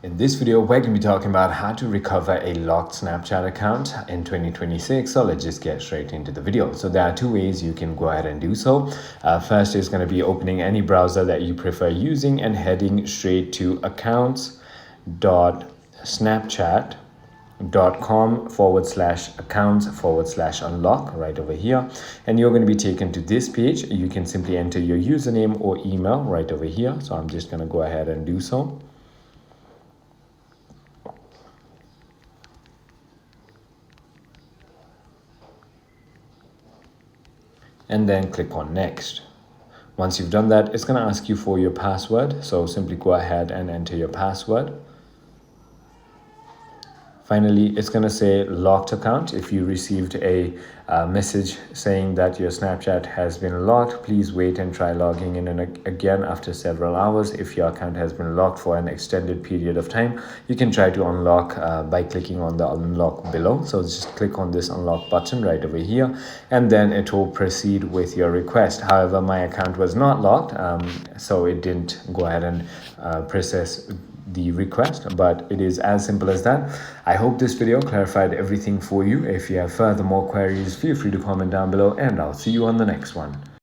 In this video, we're going to be talking about how to recover a locked Snapchat account in 2026. So let's just get straight into the video. So there are two ways you can go ahead and do so. First is going to be opening any browser that you prefer using and heading straight to accounts.snapchat.com/accounts/unlock right over here, and you're going to be taken to this page. You can simply enter your username or email right over here. So I'm just going to go ahead and do so. And then click on next. Once you've done that, it's going to ask you for your password. So simply go ahead and enter your password. Finally, it's going to say locked account. If you received a message saying that your Snapchat has been locked, please wait and try logging in again after several hours. If your account has been locked for an extended period of time, you can try to unlock by clicking on the unlock below. So just click on this unlock button right over here, and then it will proceed with your request. However, my account was not locked, so it didn't go ahead and process the request, but it is as simple as that. I hope this video clarified everything for you. If you have further more queries, feel free to comment down below, and I'll see you on the next one.